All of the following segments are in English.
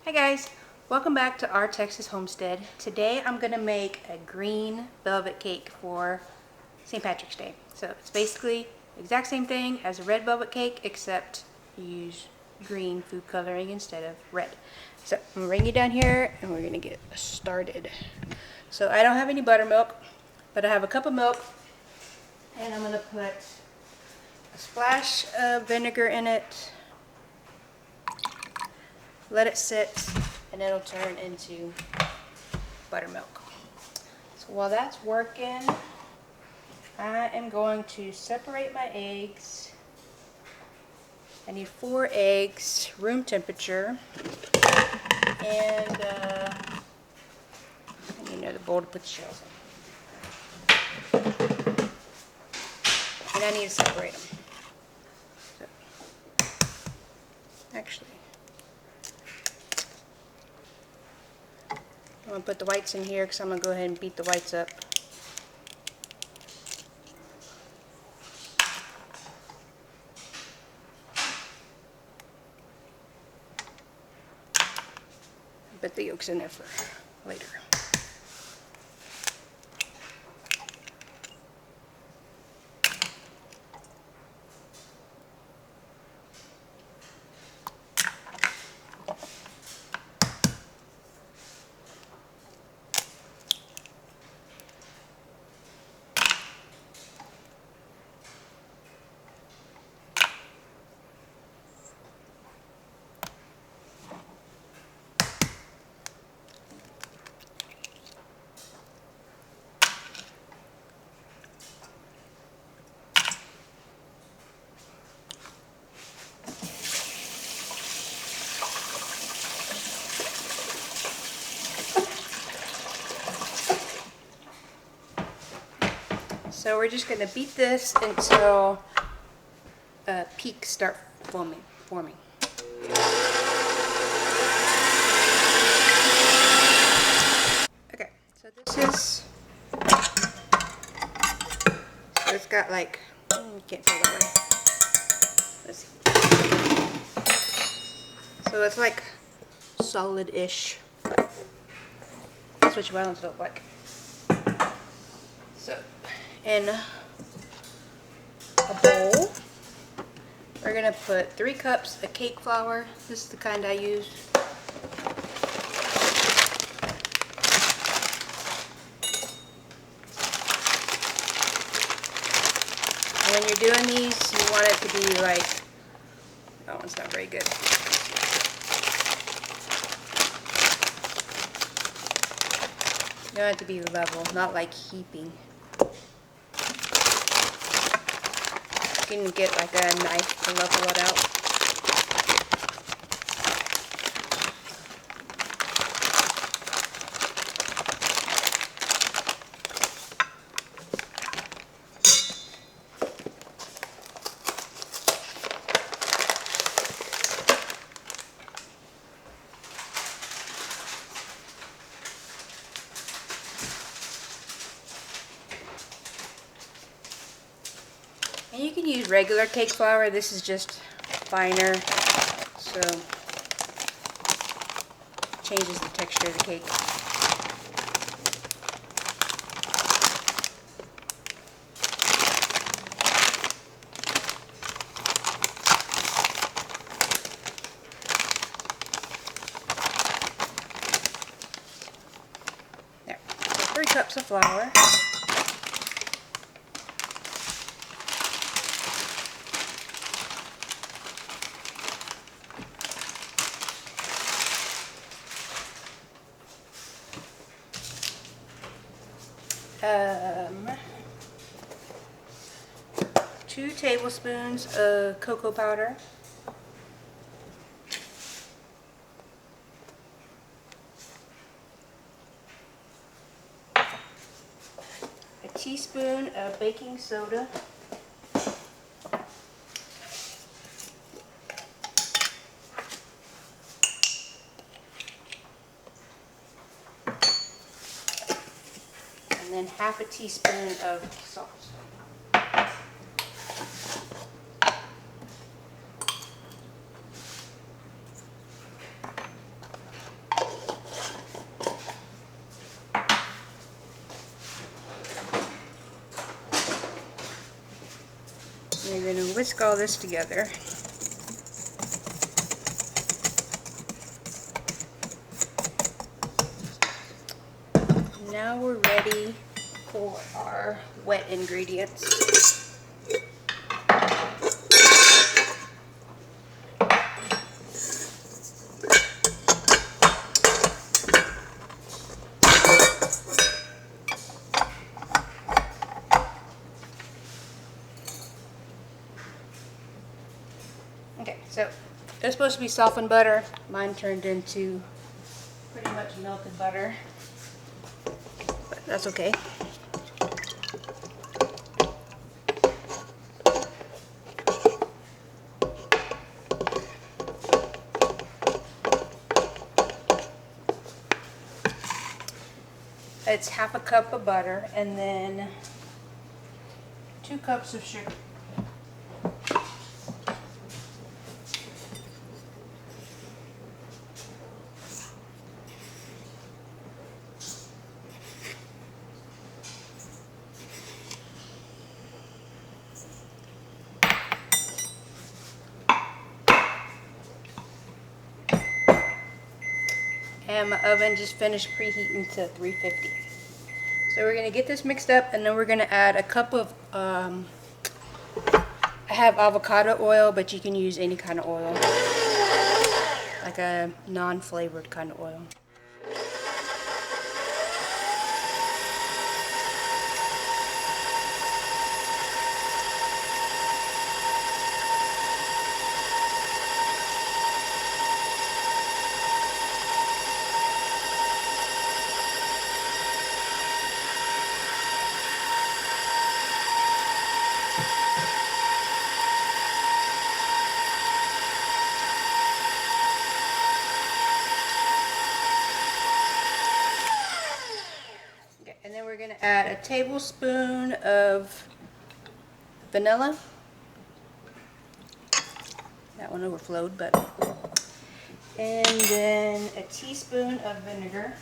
Hi guys, welcome back to our Texas homestead. Today I'm going to make a green velvet cake for St. Patrick's Day. So it's basically the exact same thing as a red velvet cake, except you use green food coloring instead of red. So I'm going to bring you down here and we're going to get started. So I don't have any buttermilk, but I have a cup of milk and I'm going to put a splash of vinegar in it. Let it sit and it'll turn into buttermilk. So while that's working, I am going to separate my eggs. I need 4 eggs, room temperature, and I need another bowl to put the shells in. And I need to separate them. So, actually, I'm going to put the whites in here because I'm going to go ahead and beat the whites up. Put the yolks in there for later. So we're just going to beat this until peaks start forming. Okay, so this is, so it's got like, you can't tell that way. Let's see. So it's like solid-ish. That's what you want it to look like. So, in a bowl, we're going to put 3 cups of cake flour. This is the kind I use. And when you're doing these, you want it to be like, that one's not very good. You want it to be level, not like heaping. You can get like a knife to level it out. And you can use regular cake flour. This is just finer, so it changes the texture of the cake. There, so 3 cups of flour. Um, 2 tablespoons of cocoa powder. A teaspoon of baking soda. And then half a teaspoon of salt. whisk all this together. Now we're ready for our wet ingredients. Okay, so it's supposed to be softened butter. Mine turned into pretty much melted butter, but that's okay. It's half a cup of butter and then 2 cups of sugar. And my oven just finished preheating to 350. So we're going to get this mixed up, and then we're going to add a cup of, I have avocado oil, but you can use any kind of oil, like a non-flavored kind of oil. We're going to add a tablespoon of vanilla. That one overflowed, but. And then a teaspoon of vinegar.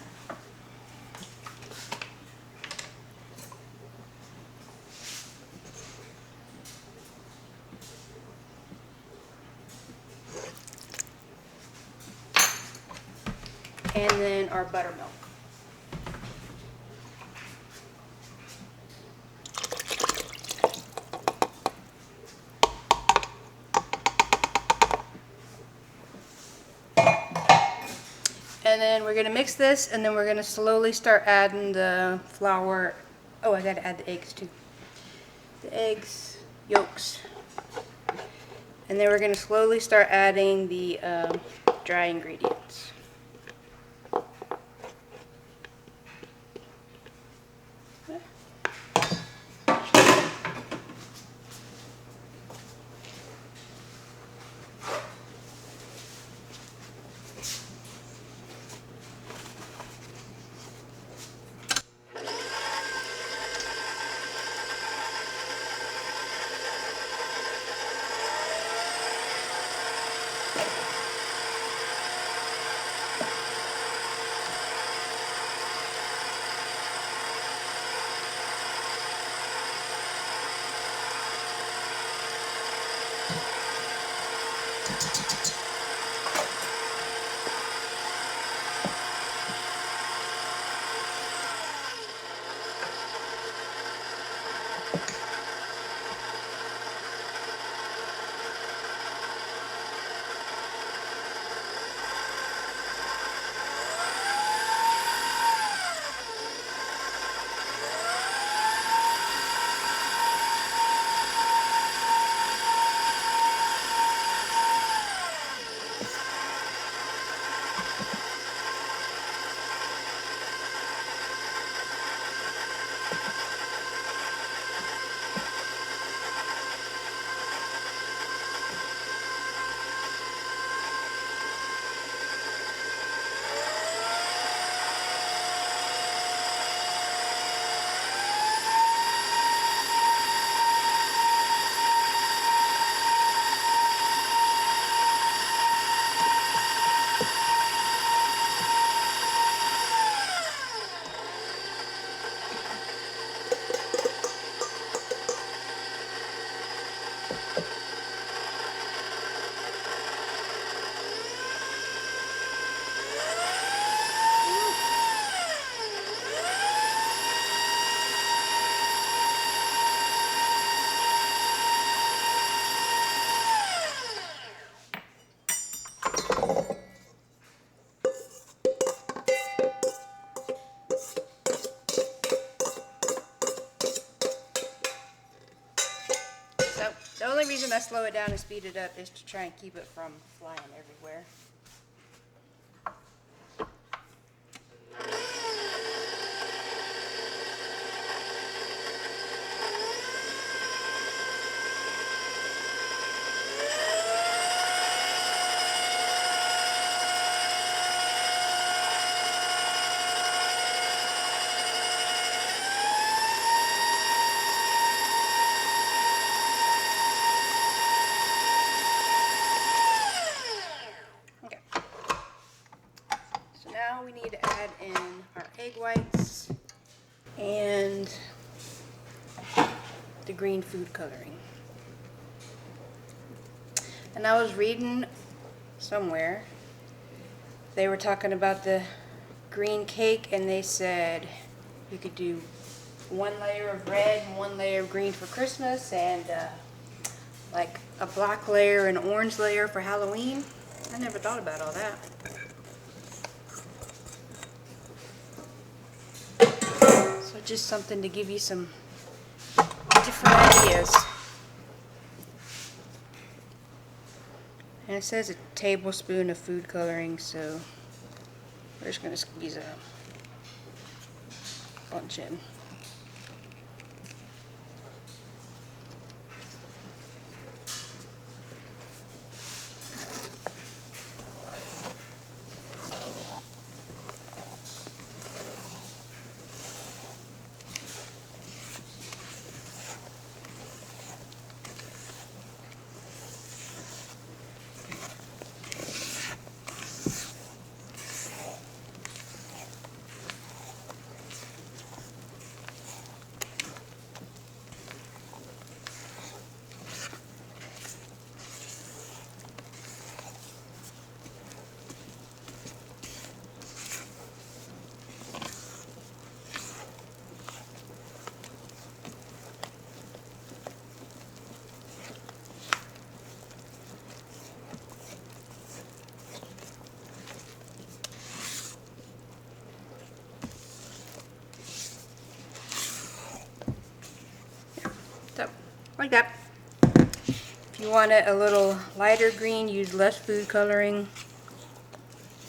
And then our buttermilk. And then we're going to mix this, and then we're going to slowly start adding the flour. Oh, I got to add the eggs too. The eggs, yolks. And then we're going to slowly start adding the dry ingredients. reason I slow it down and speed it up is to try and keep it from flying everywhere. Now we need to add in our egg whites and the green food coloring. And I was reading somewhere, they were talking about the green cake, and they said you could do one layer of red and one layer of green for Christmas, and like a black layer and orange layer for Halloween. I never thought about all that. So just something to give you some different ideas. And it says a tablespoon of food coloring, so we're just going to squeeze a bunch in. So, like that. If you want it a little lighter green, use less food coloring.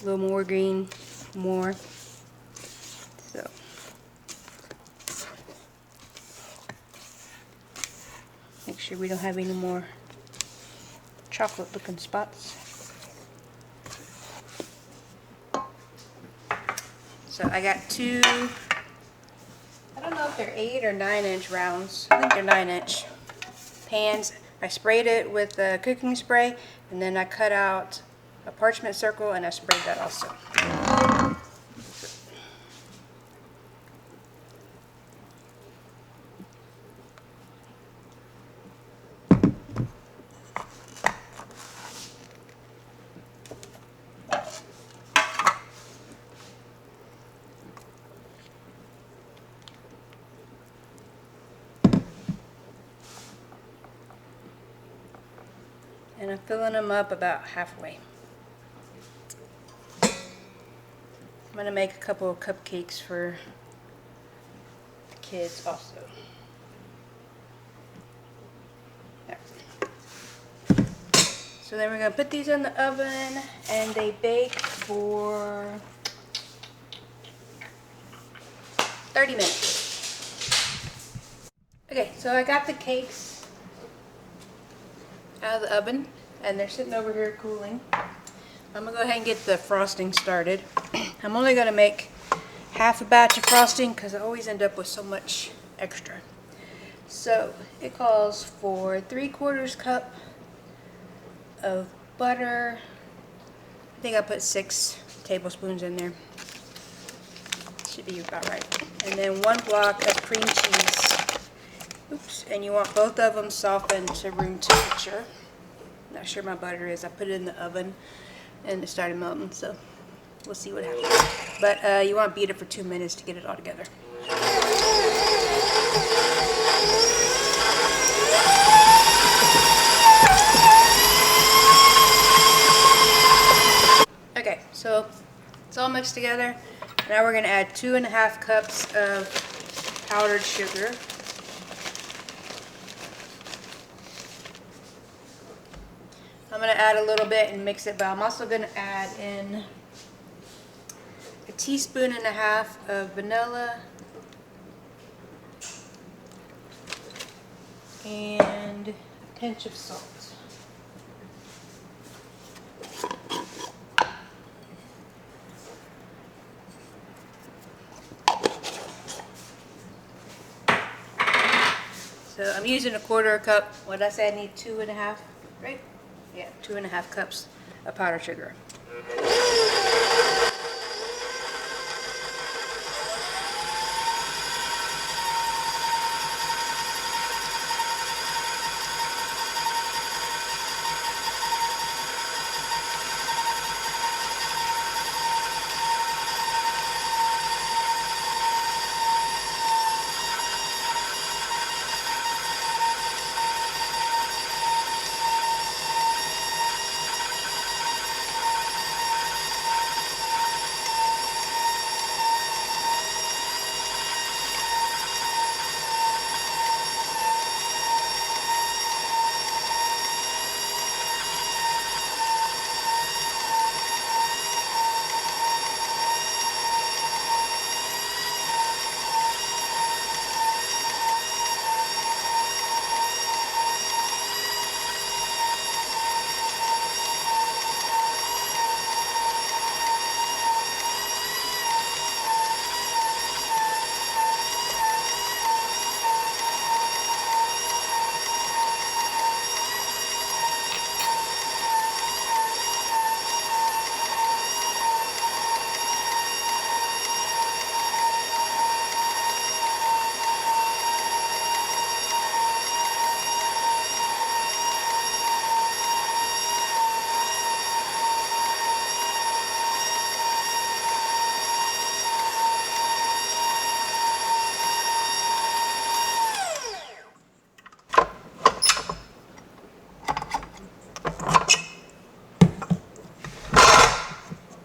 A little more green, more. So. Make sure we don't have any more chocolate looking spots. So I got two, I don't know if they're 8 or 9-inch rounds. I think they're 9-inch pans. I sprayed it with cooking spray, and then I cut out a parchment circle and I sprayed that also. And I'm filling them up about halfway. I'm going to make a couple of cupcakes for the kids also. There. So then we're going to put these in the oven, and they bake for 30 minutes. Okay, so I got the cakes out of the oven, and they're sitting over here cooling. I'm gonna go ahead and get the frosting started. I'm only gonna make half a batch of frosting because I always end up with so much extra. So it calls for 3/4 cup of butter. I think I put 6 tablespoons in there. Should be about right. And then 1 block of cream cheese. Oops, and you want both of them softened to room temperature. Not sure my butter is. I put it in the oven and it started melting, so we'll see what happens. But you want to beat it for 2 minutes to get it all together. Okay, so it's all mixed together. Now we're going to add 2½ cups of powdered sugar. I'm going to add a little bit and mix it, but I'm also going to add in a teaspoon and a half of vanilla and a pinch of salt. So I'm using a 1/4 cup. What did I say? I need 2.5, right? Yeah, 2.5 cups of powdered sugar.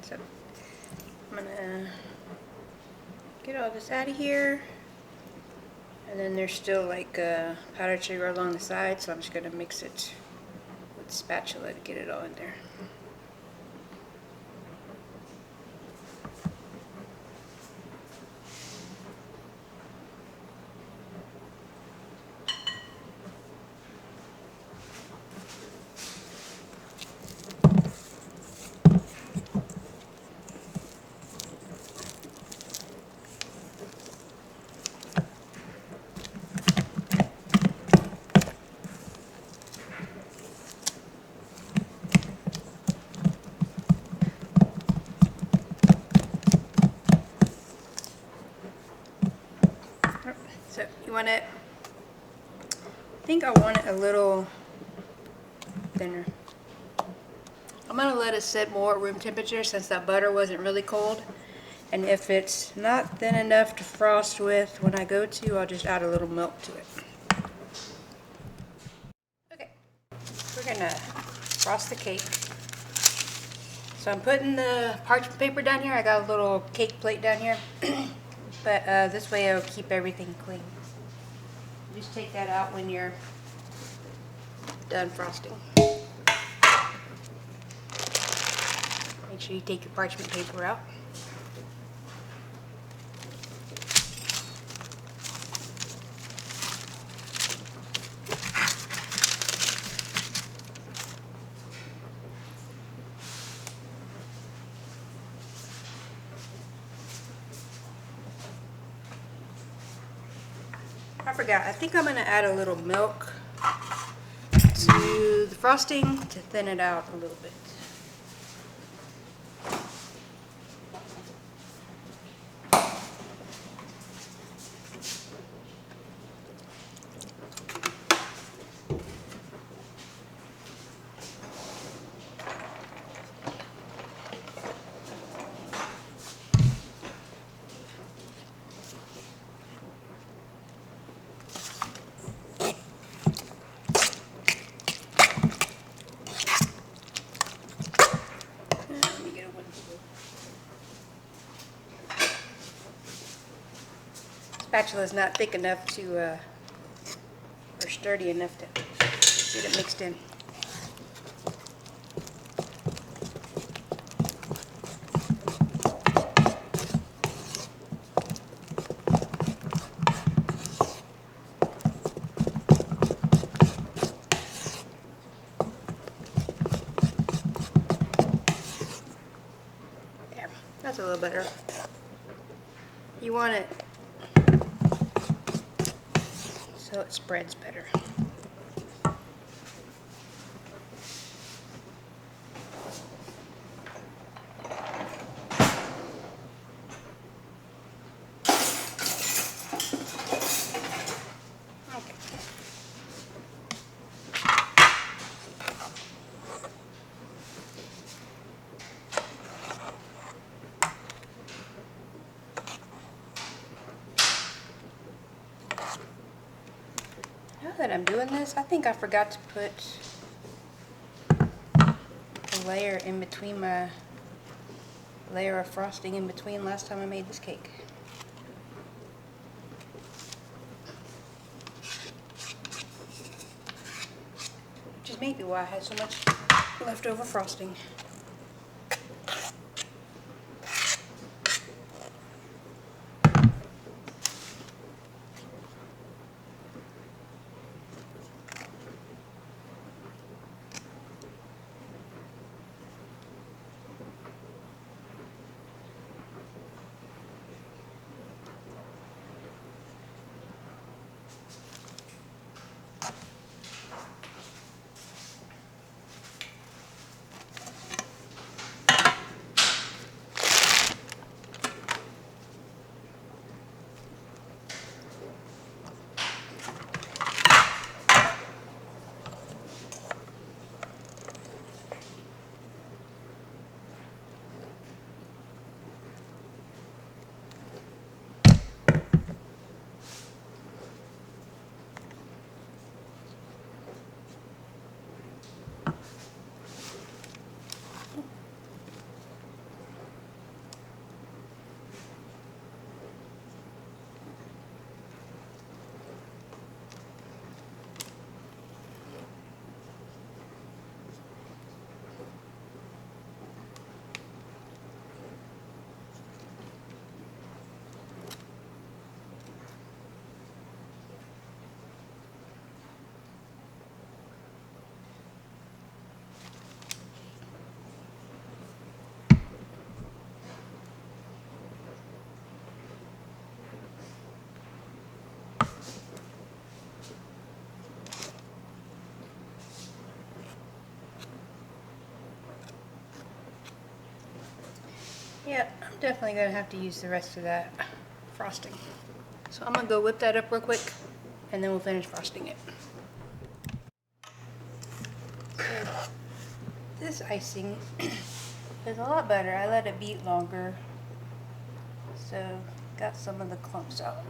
So I'm gonna get all this out of here. And then there's still like powdered sugar along the side, so I'm just gonna mix it with the spatula to get it all in there. So you want it, I think I want it a little thinner. I'm going to let it sit more at room temperature since that butter wasn't really cold. And if it's not thin enough to frost with when I go to, I'll just add a little milk to it. Okay, we're going to frost the cake. So I'm putting the parchment paper down here. I got a little cake plate down here. But this way it'll keep everything clean. Just take that out when you're done frosting. Make sure you take your parchment paper out. I forgot, I think I'm going to add a little milk to the frosting to thin it out a little bit. Spatula is not thick enough to, or sturdy enough to get it mixed in. That's a little better. You want it so it spreads better. Now that I'm doing this, I think I forgot to put a layer in between my layer of frosting in between last time I made this cake. Which is maybe why I had so much leftover frosting. Yeah, I'm definitely gonna have to use the rest of that frosting. So I'm gonna go whip that up real quick and then we'll finish frosting it. So this icing is a lot better. I let it beat longer, so got some of the clumps out.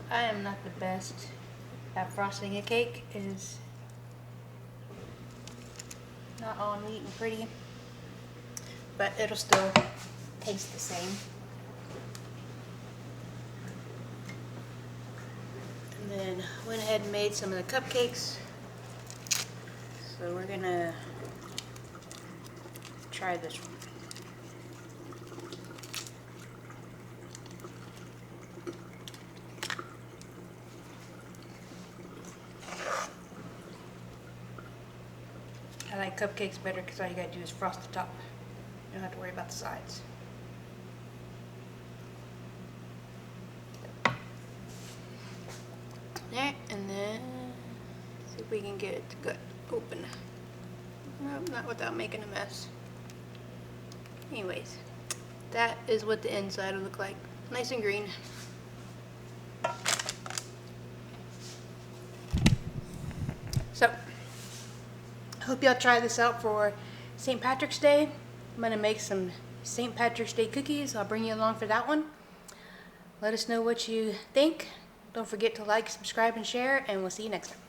I am not the best at frosting a cake. It is not all neat and pretty, but it'll still taste the same. And then went ahead and made some of the cupcakes. So we're gonna try this one. I like cupcakes better because all you gotta do is frost the top. don't have to worry about the sides. There, and then see if we can get it to gut open. Nope, not without making a mess. Anyways, that is what the inside will look like. Nice and green. So, I hope y'all try this out for St. Patrick's Day. I'm gonna make some St. Patrick's Day cookies. I'll bring you along for that one. Let us know what you think. Don't forget to like, subscribe, and share, and we'll see you next time.